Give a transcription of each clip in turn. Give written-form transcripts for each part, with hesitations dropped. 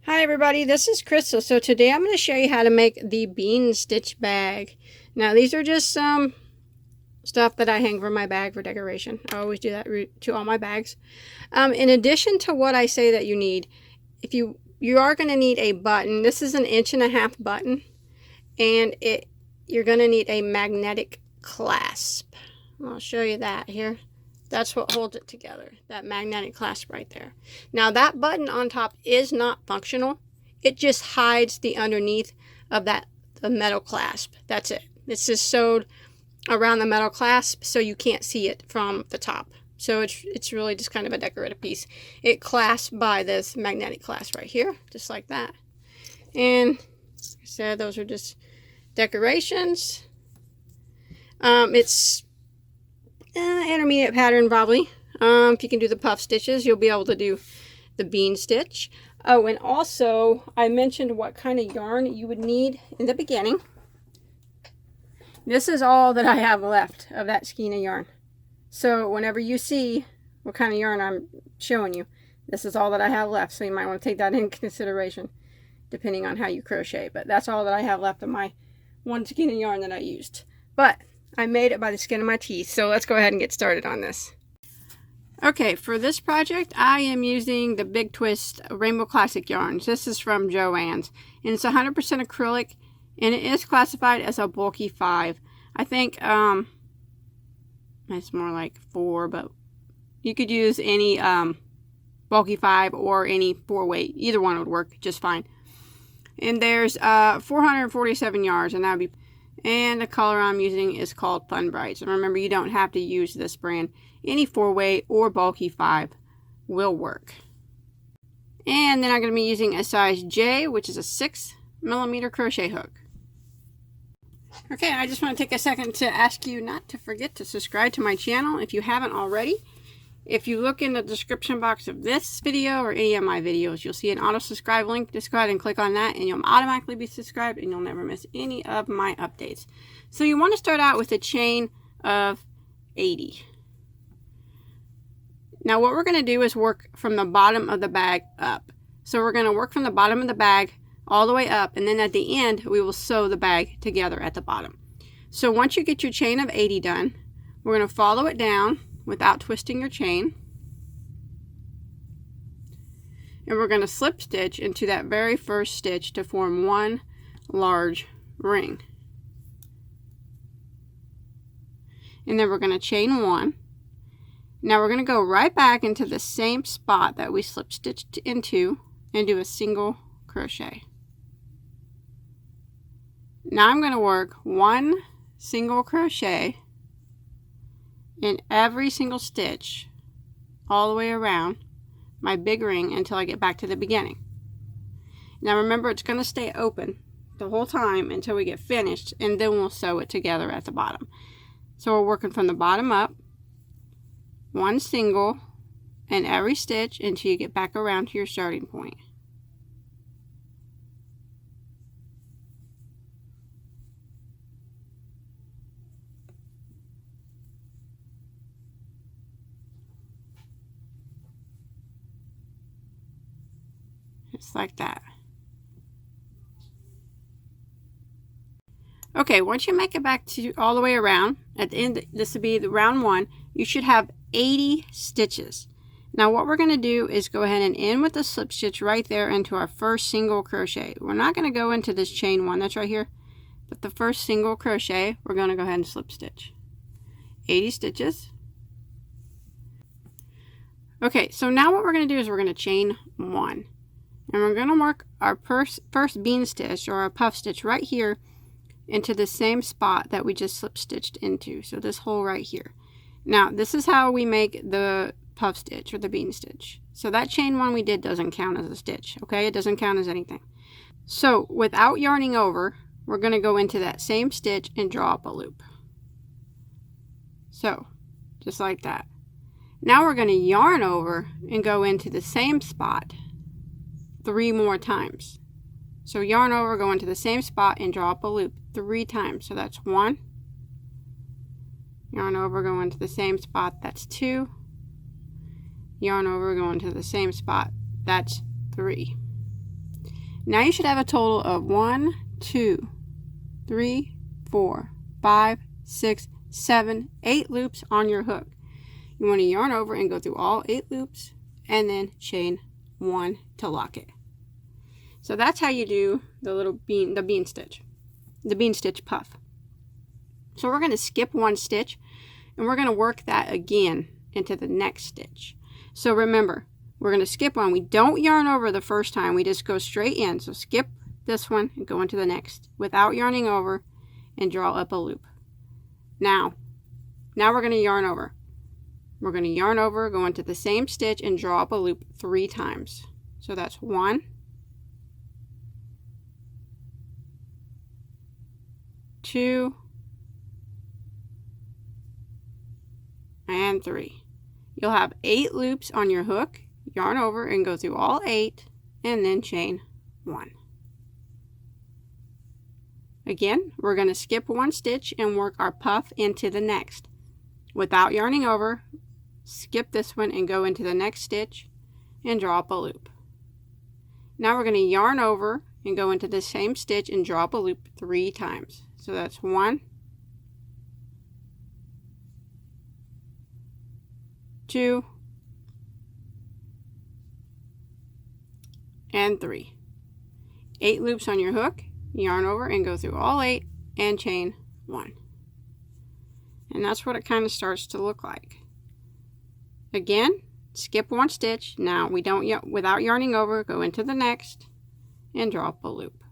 Hi everybody, this is Crystal. So today I'm going to show you how to make the bean stitch bag. Now these are just some stuff that I hang from my bag for decoration. I always do that to all my bags. In addition to what I say that you need, if you are going to need a button. This is an 1.5" button, and you're going to need a magnetic clasp. I'll show you that here. That's what holds it together, that magnetic clasp right there. Now that button on top is not functional. It just hides the underneath of the metal clasp. That's it. It's just sewed around the metal clasp so you can't see it from the top. So it's really just kind of a decorative piece. It clasps by this magnetic clasp right here, just like that. And like I said, those are just decorations. It's intermediate pattern probably. If you can do the puff stitches, you'll be able to do the bean stitch. Oh, and also I mentioned what kind of yarn you would need in the beginning. This is all that I have left of that skein of yarn. So whenever you see what kind of yarn I'm showing you, this is all that I have left. So you might want to take that into consideration depending on how you crochet. But that's all that I have left of my one skein of yarn that I used. But I made it by the skin of my teeth, so let's go ahead and get started on this. Okay, for this project, I am using the Big Twist Rainbow Classic yarns. This is from Joanne's, and it's 100% acrylic, and it is classified as a bulky 5. I think it's more like 4, but you could use any bulky 5 or any 4-weight. Either one would work just fine. And there's 447 yards, and that would be. And the color I'm using is called Fun Brights. And remember, you don't have to use this brand. Any 4-weight or bulky 5 will work. And then I'm going to be using a size J, which is a 6mm crochet hook. Okay, I just want to take a second to ask you not to forget to subscribe to my channel if you haven't already. If you look in the description box of this video or any of my videos, you'll see an auto subscribe link. Just go ahead and click on that and you'll automatically be subscribed and you'll never miss any of my updates. So you want to start out with a chain of 80. Now what we're going to do is work from the bottom of the bag up. So we're going to work from the bottom of the bag all the way up, and then at the end we will sew the bag together at the bottom. So once you get your chain of 80 done, we're going to follow it down without twisting your chain, and we're going to slip stitch into that very first stitch to form one large ring, and then we're going to chain 1. Now we're going to go right back into the same spot that we slip stitched into and do a single crochet. Now I'm going to work 1 single crochet in every single stitch all the way around my big ring until I get back to the beginning. Now remember, it's going to stay open the whole time until we get finished, and then we'll sew it together at the bottom. So we're working from the bottom up, 1 single in every stitch until you get back around to your starting point. Just like that. Okay, once you make it back to all the way around, at the end, this will be the round 1, you should have 80 stitches. Now what we're going to do is go ahead and end with the slip stitch right there into our first single crochet. We're not going to go into this chain 1 that's right here, but the first single crochet, we're going to go ahead and slip stitch. 80 stitches. Okay, so now what we're going to do is we're going to chain 1. And we're going to work our first bean stitch or our puff stitch right here into the same spot that we just slip stitched into. So this hole right here. Now this is how we make the puff stitch or the bean stitch. So that chain 1 we did doesn't count as a stitch. Okay, it doesn't count as anything. So without yarning over, we're going to go into that same stitch and draw up a loop. So just like that. Now we're going to yarn over and go into the same spot 3 more times. So yarn over, go into the same spot and draw up a loop 3 times. So that's 1. Yarn over, go into the same spot, that's 2. Yarn over, go into the same spot, that's 3. Now you should have a total of 1, 2, 3, 4, 5, 6, 7, 8 loops on your hook. You want to yarn over and go through all 8 loops and then chain 1 to lock it. So that's how you do the bean stitch puff. So we're going to skip 1 stitch and we're going to work that again into the next stitch. So remember, we're going to skip 1. We don't yarn over the first time. We just go straight in. So skip this one and go into the next without yarning over and draw up a loop. Now we're going to yarn over. We're going to yarn over, go into the same stitch and draw up a loop 3 times. So that's 1, 2, and 3. You'll have 8 loops on your hook. Yarn over and go through all 8 and then chain 1. Again, we're going to skip 1 stitch and work our puff into the next. Without yarning over, skip this one and go into the next stitch and draw up a loop. Now we're going to yarn over and go into the same stitch and draw up a loop 3 times. So that's 1, 2, and 3. 8 loops on your hook, yarn over and go through all 8 and chain 1. And that's what it kind of starts to look like. Again, skip 1 stitch. Now we don't, without yarning over, go into the next and draw up a loop.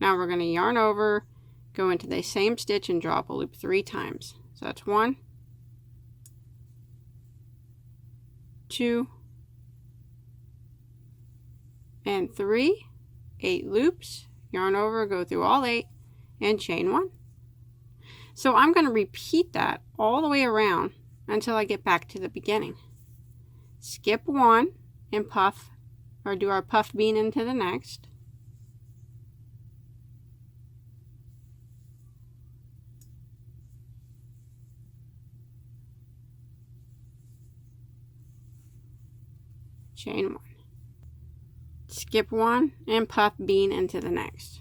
Now we're going to yarn over, go into the same stitch and draw up a loop 3 times. So that's 1, 2, and 3. 8 loops, yarn over, go through all 8 and chain 1. So I'm going to repeat that all the way around until I get back to the beginning. Skip 1 and puff, or do our puffed bean into the next. Chain 1. Skip 1 and puff bean into the next.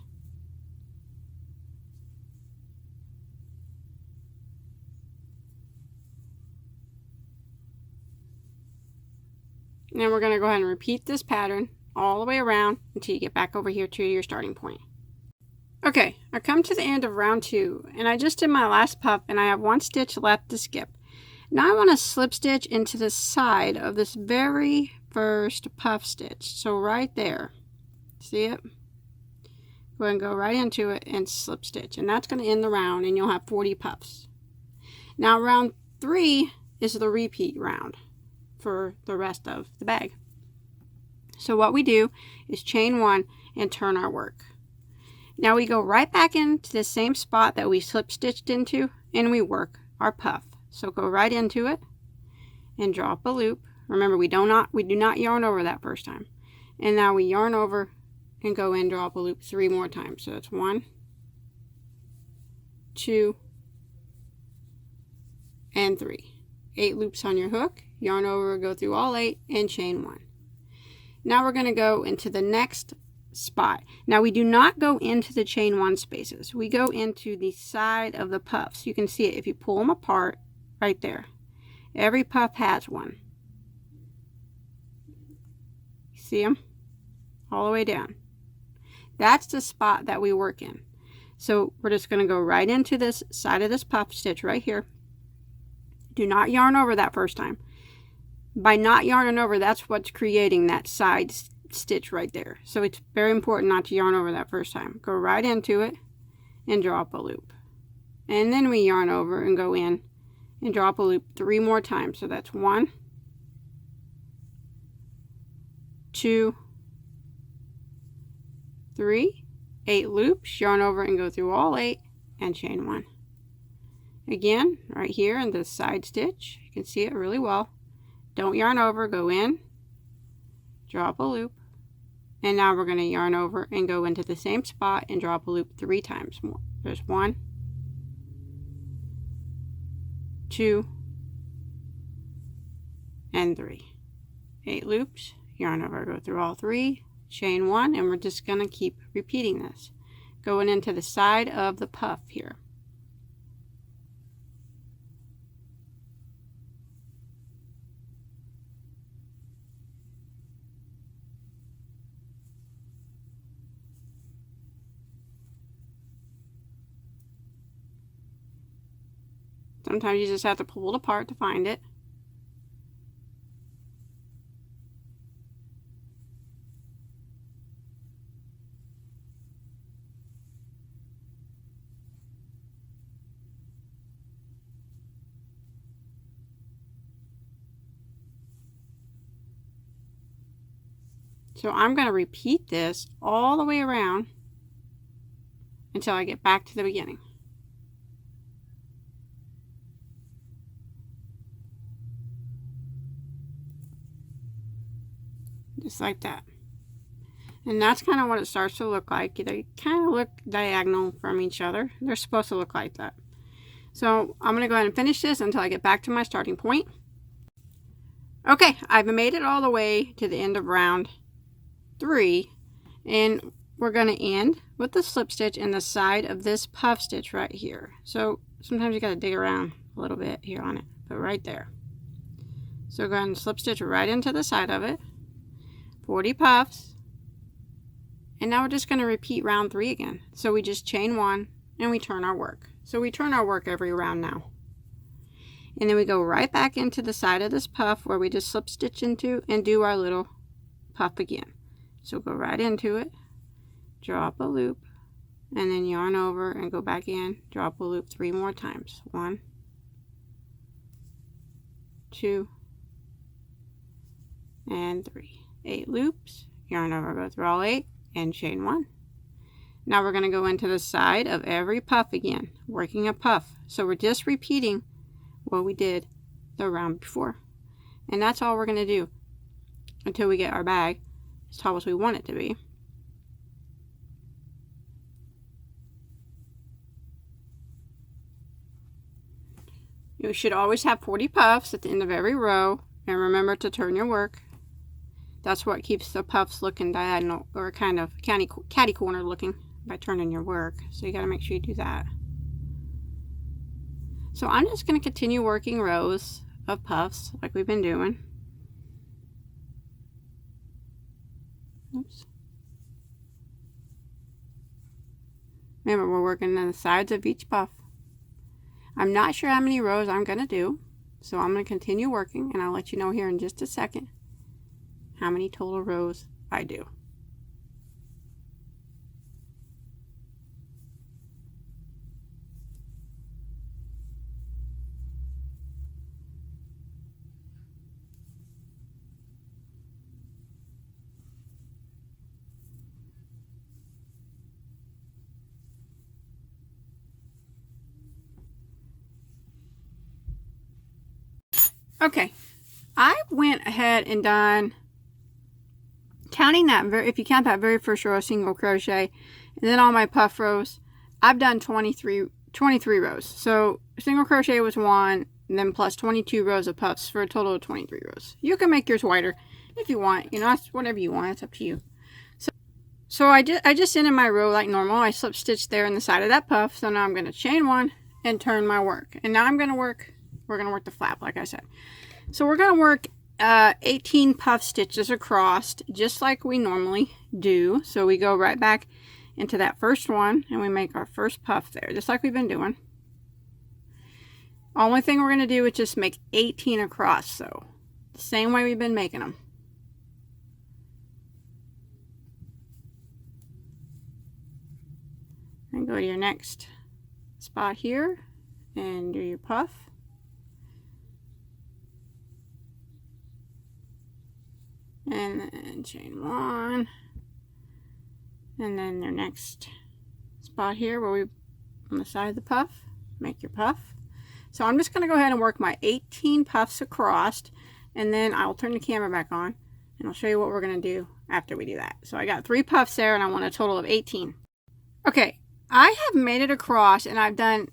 And we're going to go ahead and repeat this pattern all the way around until you get back over here to your starting point. Okay, I come to the end of round 2 and I just did my last puff and I have 1 stitch left to skip. Now I want to slip stitch into the side of this very first puff stitch. So right there, see it? Go ahead and go right into it and slip stitch, and that's going to end the round and you'll have 40 puffs. Now round 3 is the repeat round for the rest of the bag. So what we do is chain 1 and turn our work. Now we go right back into the same spot that we slip stitched into and we work our puff. So go right into it and draw up a loop. Remember, we do not yarn over that first time. And now we yarn over and go in, draw up a loop 3 more times. So that's 1, 2, and 3. 8 loops on your hook, yarn over, go through all 8 and chain 1. Now we're going to go into the next spot. Now we do not go into the chain 1 spaces. We go into the side of the puffs. You can see it if you pull them apart right there. Every puff has one. See them? All the way down. That's the spot that we work in. So we're just going to go right into this side of this puff stitch right here. Do not yarn over that first time. By not yarning over, that's what's creating that side stitch right there. So it's very important not to yarn over that first time. Go right into it and draw up a loop. And then we yarn over and go in and draw up a loop 3 more times. So that's 1, 2, 3, 8 loops, yarn over and go through all 8 and chain 1. Again, right here in the side stitch, you can see it really well. Don't yarn over, go in, draw up a loop, and now we're going to yarn over and go into the same spot and draw up a loop 3 times more. There's 1, 2, and 3. 8 loops, yarn over, go through all 3, chain 1, and we're just going to keep repeating this, going into the side of the puff here. Sometimes you just have to pull it apart to find it. So I'm going to repeat this all the way around until I get back to the beginning. Just like that. And that's kind of what it starts to look like. They kind of look diagonal from each other. They're supposed to look like that. So I'm going to go ahead and finish this until I get back to my starting point. Okay, I've made it all the way to the end of round 3, and we're going to end with the slip stitch in the side of this puff stitch right here. So sometimes you got to dig around a little bit here on it, but right there. So go ahead and slip stitch right into the side of it. 40 puffs, and now we're just going to repeat round 3 again. So we just chain 1 and we turn our work. So we turn our work every round now, and then we go right back into the side of this puff where we just slip stitch into and do our little puff again. So go right into it, draw up a loop, and then yarn over and go back in, draw up a loop 3 more times. 1, 2, and 3. 8 loops, yarn over, go through all 8, and chain 1. Now we're going to go into the side of every puff again, working a puff. So we're just repeating what we did the round before. And that's all we're going to do until we get our bag as tall as we want it to be. You should always have 40 puffs at the end of every row, and remember to turn your work. That's what keeps the puffs looking diagonal, or kind of catty corner looking, by turning your work. So you got to make sure you do that. So I'm just going to continue working rows of puffs like we've been doing. Oops. Remember, we're working on the sides of each puff. I'm not sure how many rows I'm going to do, so I'm going to continue working, and I'll let you know here in just a second how many total rows I do. Okay, I went ahead and done, counting that, if you count that very first row of single crochet, and then all my puff rows, I've done 23 rows. So single crochet was 1, and then plus 22 rows of puffs for a total of 23 rows. You can make yours wider if you want, you know, that's whatever you want, it's up to you. So I just ended my row like normal. I slip stitched there in the side of that puff. So now I'm going to chain 1 and turn my work. And now we're going to work the flap, like I said. So we're going to work 18 puff stitches across, just like we normally do. So we go right back into that first one, and we make our first puff there, just like we've been doing. Only thing we're going to do is just make 18 across, so the same way we've been making them. And go to your next spot here and do your puff. And then chain 1, and then your next spot here where we on the side of the puff, make your puff. So I'm just going to go ahead and work my 18 puffs across, and then I'll turn the camera back on and I'll show you what we're going to do after we do that. So I got 3 puffs there, and I want a total of 18. Okay, I have made it across, and I've done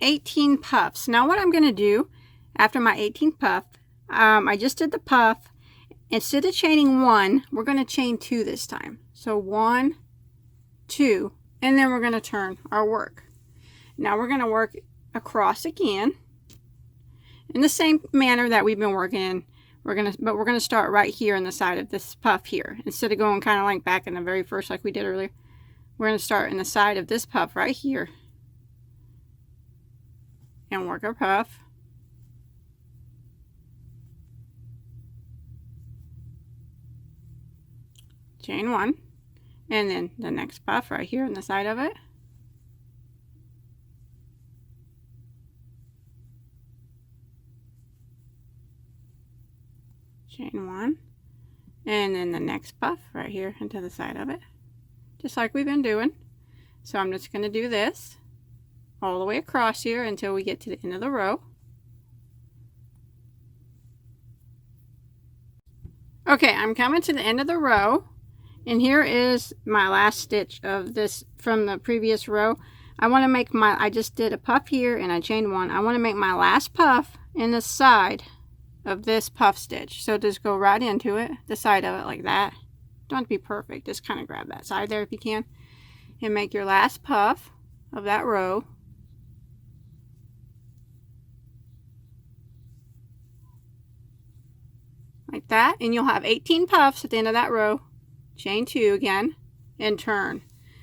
18 puffs. Now what I'm going to do after my 18th puff, I just did the puff, instead of chaining 1, we're going to chain 2 this time. So 1, 2, and then we're going to turn our work. Now we're going to work across again in the same manner that we've been working in. We're going to start right here in the side of this puff here. Instead of going kind of like back in the very first like we did earlier, we're going to start in the side of this puff right here and work our puff. Chain 1, and then the next puff right here on the side of it. Chain 1, and then the next puff right here into the side of it, just like we've been doing. So I'm just going to do this all the way across here until we get to the end of the row. Okay, I'm coming to the end of the row, and here is my last stitch of this from the previous row. I want to make I just did a puff here and I chained 1. I want to make my last puff in the side of this puff stitch. So just go right into it, the side of it like that. Don't have to be perfect, just kind of grab that side there if you can. And make your last puff of that row. Like that, and you'll have 18 puffs at the end of that row. Chain 2 again and turn.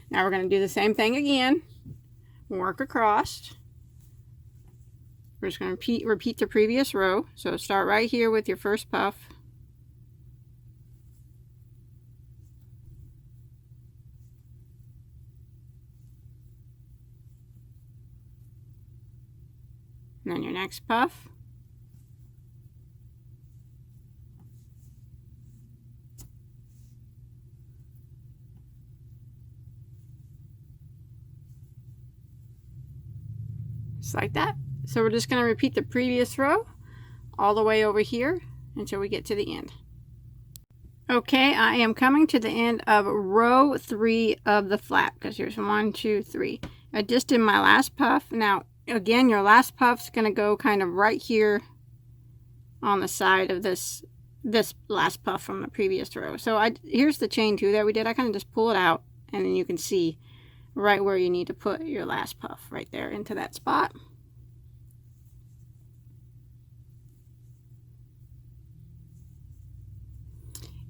Now we're going to do the same thing again. Work across. We're just going to repeat the previous row. So start right here with your first puff. And then your next puff. Just like that. So we're just going to repeat the previous row all the way over here until we get to the end. Okay, I am coming to the end of row 3 of the flap, because here's 1, 2, 3. I just did my last puff. Now again, your last puff's going to go kind of right here on the side of this last puff from the previous row. So here's the chain 2 that we did. I kind of just pull it out, and then you can see right where you need to put your last puff, right there into that spot.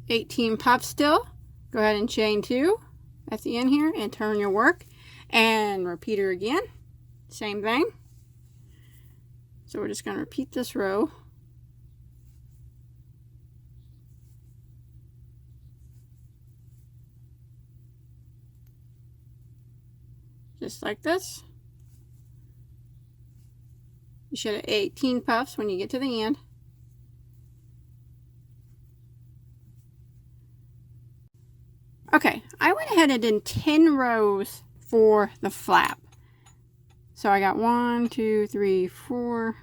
$18 puffs still. Go ahead and chain 2 at the end here and turn your work and repeat her again. Same thing. So we're just going to repeat this row. Just like this. You should have 18 puffs when you get to the end. Okay, I went ahead and did 10 rows for the flap. So I got 1, 2, 3, 4,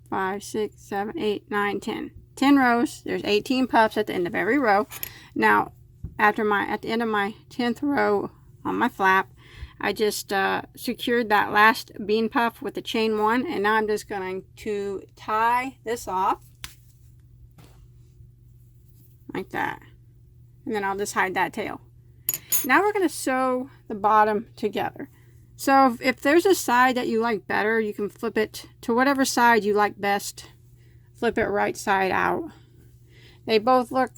5, 6, 7, 8, 9, 10. 10 rows. There's 18 puffs at the end of every row. Now, at the end of my 10th row on my flap, I just secured that last bean puff with the chain 1, and now I'm just going to tie this off like that, and then I'll just hide that tail. Now we're going to sew the bottom together. So if there's a side that you like better, you can flip it to whatever side you like best. Flip it right side out. They both look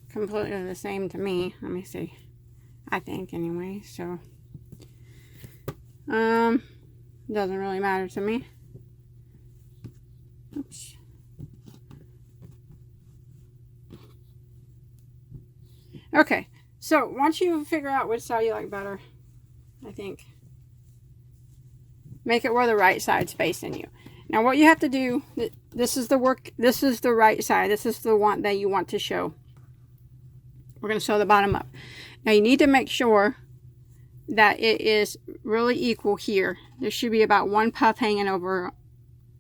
completely the same to me. Let me see. I think anyway, so doesn't really matter to me. Oops. Okay, so once you figure out which side you like better, I think, make it where the right side's facing you. Now what you have to do, this is the right side. This is the one that you want to show. We're going to sew the bottom up. Now you need to make sure that it is really equal here. There should be about 1 puff hanging over,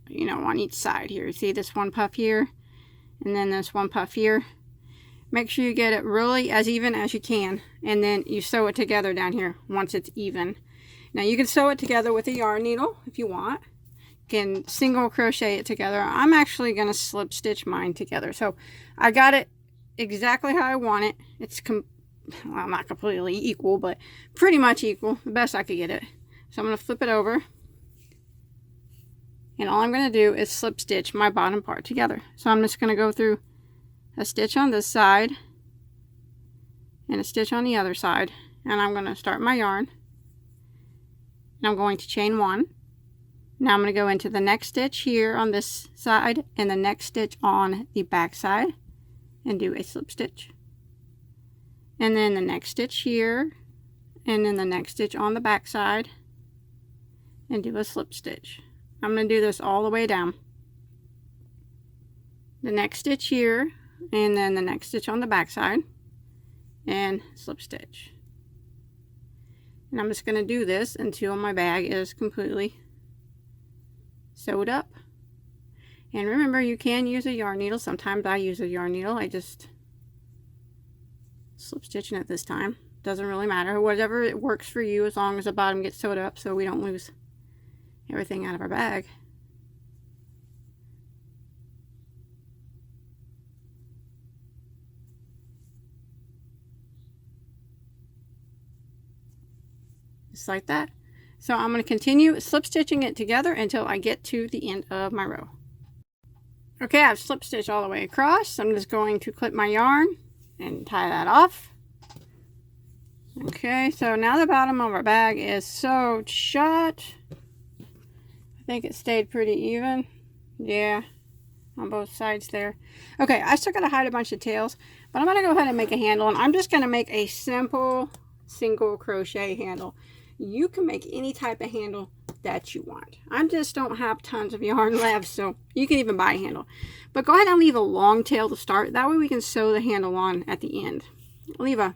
you know, on each side here. See this 1 puff here, and then this 1 puff here. Make sure you get it really as even as you can, and then you sew it together down here once it's even. Now you can sew it together with a yarn needle if you want. You can single crochet it together. I'm actually going to slip stitch mine together. So I got it exactly how I want it. It's well, not completely equal, but pretty much equal, the best I could get it. So I'm going to flip it over, and all I'm going to do is slip stitch my bottom part together. So I'm just going to go through a stitch on this side and a stitch on the other side, and I'm going to start my yarn, and I'm going to chain 1. Now I'm going to go into the next stitch here on this side and the next stitch on the back side and do a slip stitch, and then the next stitch here, and then the next stitch on the back side and do a slip stitch. I'm going to do this all the way down. The next stitch here, and then the next stitch on the back side and slip stitch. And I'm just going to do this until my bag is completely sewed up. And remember, you can use a yarn needle. Sometimes I use a yarn needle. I just slip stitching it this time. Doesn't really matter. Whatever it works for you, as long as the bottom gets sewed up so we don't lose everything out of our bag. Just like that. So I'm going to continue slip stitching it together until I get to the end of my row. Okay, I've slip stitched all the way across. I'm just going to clip my yarn and tie that off. Okay, so now the bottom of our bag is sewed shut. I think it stayed pretty even. Yeah, on both sides there. Okay, I still got to hide a bunch of tails, but I'm going to go ahead and make a handle, and I'm just going to make a simple single crochet handle. You can make any type of handle that you want. I just don't have tons of yarn left, so you can even buy a handle. But go ahead and leave a long tail to start. That way we can sew the handle on at the end. I'll leave a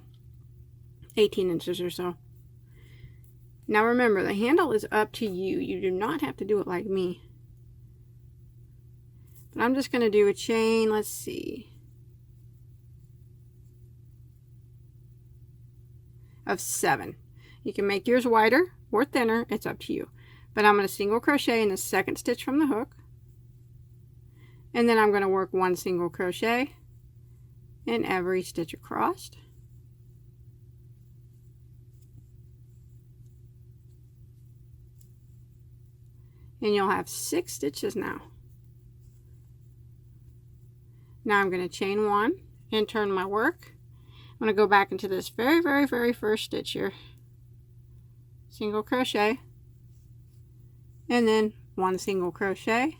18 inches or so. Now remember, the handle is up to you. You do not have to do it like me. But I'm just going to do a chain, let's see, of 7. You can make yours wider or thinner, it's up to you. But I'm going to single crochet in the second stitch from the hook, and then I'm going to work 1 single crochet in every stitch across. And you'll have 6 stitches now. Now I'm going to chain 1 and turn my work. I'm going to go back into this very first stitch here. Single crochet, and then 1 single crochet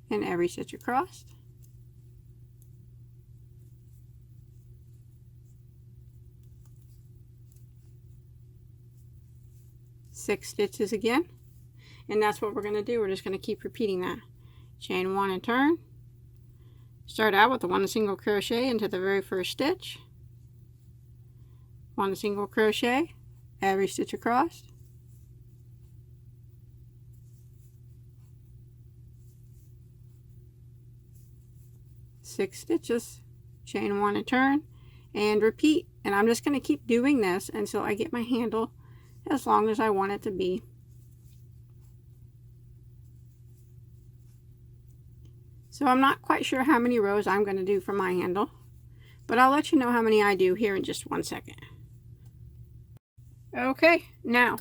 in every stitch across. Six stitches again, and that's what we're going to do. We're just going to keep repeating that. Chain 1 and turn. Start out with 1 single crochet into the very first stitch, 1 single crochet every stitch across, six stitches, chain 1 and turn, and repeat. And I'm just going to keep doing this until I get my handle as long as I want it to be. So I'm not quite sure how many rows I'm going to do for my handle, but I'll let you know how many I do here in just 1 second. Okay, now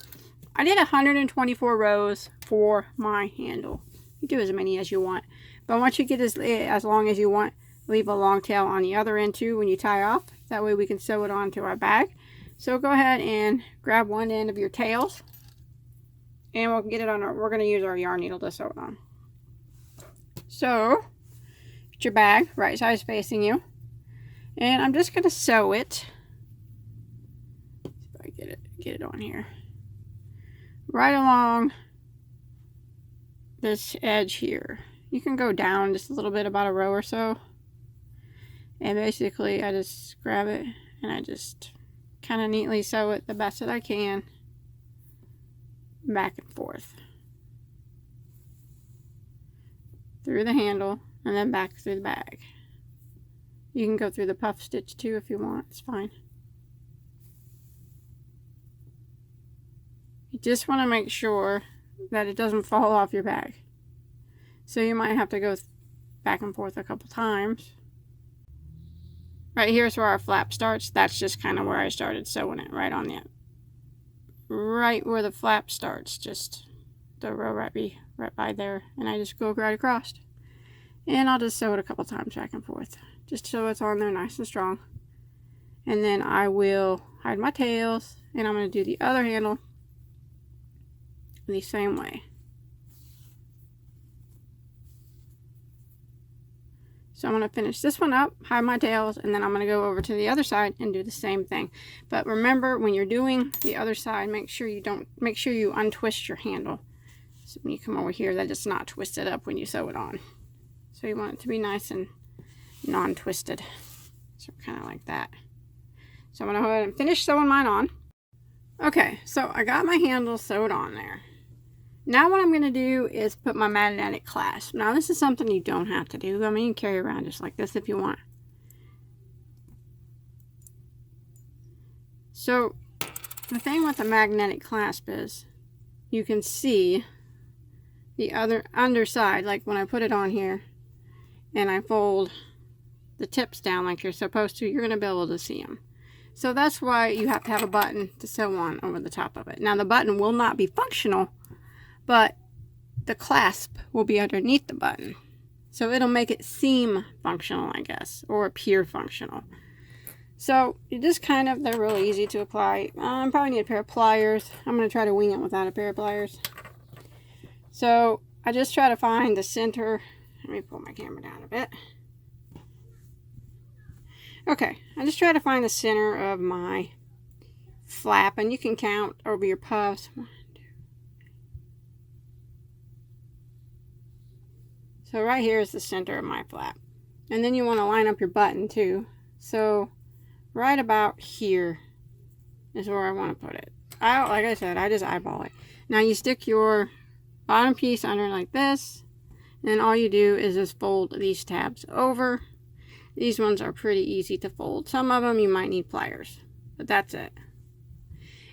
I did 124 rows for my handle. You do as many as you want, but once you get as long as you want, leave a long tail on the other end too when you tie off. That way we can sew it onto our bag. So go ahead and grab one end of your tails, and we'll get it on we're going to use our yarn needle to sew it on. So get your bag right size facing you, and I'm just going to sew it. If I get it on here, right along this edge here. You can go down just a little bit, about a row or so, and basically I just grab it and I just kind of neatly sew it the best that I can back and forth through the handle and then back through the bag. You can go through the puff stitch too if you want, it's fine. You just want to make sure that it doesn't fall off your bag. So you might have to go back and forth a couple times. right here is where our flap starts. That's just kind of where I started sewing it, right on it. Right where the flap starts, just the row right by there. And I just go right across. And I'll just sew it a couple times back and forth, just so it's on there nice and strong. And then I will hide my tails, and I'm going to do the other handle the same way. So I'm going to finish this one up, hide my tails, and then I'm going to go over to the other side and do the same thing. But remember, when you're doing the other side, make sure you untwist your handle. So when you come over here, that it's not twisted up when you sew it on. So you want it to be nice and non-twisted. So kind of like that. So I'm going to go ahead and finish sewing mine on. Okay, so I got my handle sewed on there. Now what I'm going to do is put my magnetic clasp. Now this is something you don't have to do. I mean, you can carry around just like this if you want. So the thing with the magnetic clasp is you can see the other underside, like when I put it on here and I fold the tips down like you're supposed to, you're going to be able to see them. So that's why you have to have a button to sew on over the top of it. Now the button will not be functional, but the clasp will be underneath the button. So it'll make it seem functional, I guess, or appear functional. So you just kind of, they're really easy to apply. I probably need a pair of pliers. I'm going to try to wing it without a pair of pliers. So I just try to find the center. Let me pull my camera down a bit. Okay, I just try to find the center of my flap, and you can count over your puffs. 1, 2. So right here is the center of my flap. And then you want to line up your button too. So right about here is where I want to put it. Like I said, I just eyeball it. Now you stick your bottom piece under like this. And all you do is just fold these tabs over. These ones are pretty easy to fold. Some of them you might need pliers, but that's it.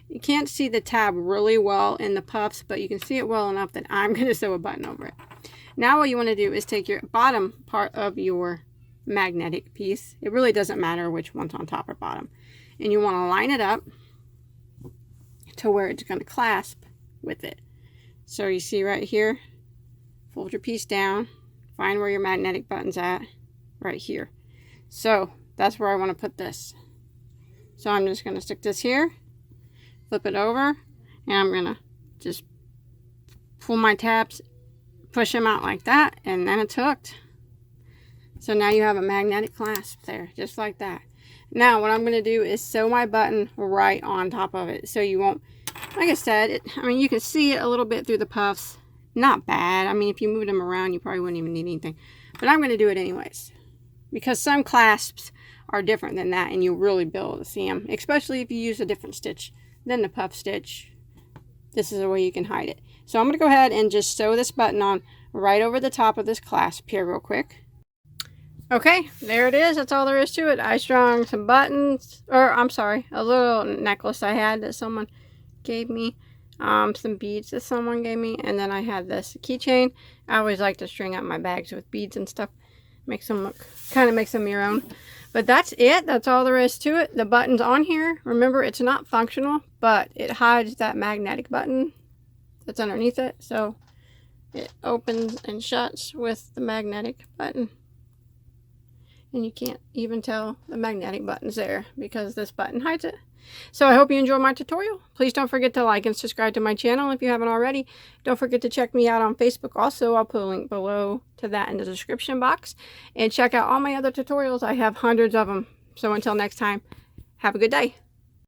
You can't see the tab really well in the puffs, but you can see it well enough that I'm going to sew a button over it. Now what you want to do is take your bottom part of your magnetic piece. It really doesn't matter which one's on top or bottom. And you want to line it up to where it's going to clasp with it. So you see right here, fold your piece down, find where your magnetic button's at, right here. So that's where I want to put this. So I'm just going to stick this here, flip it over, and I'm going to just pull my tabs, push them out like that, and then it's hooked. So now you have a magnetic clasp there, just like that. Now what I'm going to do is sew my button right on top of it, so you won't, like I said, I mean, you can see it a little bit through the puffs. Not bad. I mean, if you moved them around, you probably wouldn't even need anything. But I'm going to do it anyways, because some clasps are different than that, and you'll really be able to see them, especially if you use a different stitch than the puff stitch. This is a way you can hide it. So I'm going to go ahead and just sew this button on right over the top of this clasp here real quick. Okay, there it is. That's all there is to it. I strung some buttons, or I'm sorry, a little necklace I had that someone gave me, some beads that someone gave me, and then I had this keychain. I always like to string up my bags with beads and stuff. Makes them look, kind of makes them your own. But that's it. That's all there is to it. The button's on here. Remember, it's not functional, but it hides that magnetic button that's underneath it. So it opens and shuts with the magnetic button. And you can't even tell the magnetic button's there because this button hides it. So I hope you enjoyed my tutorial. Please don't forget to like and subscribe to my channel if you haven't already. Don't forget to check me out on Facebook also. I'll put a link below to that in the description box. And check out all my other tutorials. I have hundreds of them. So until next time, have a good day.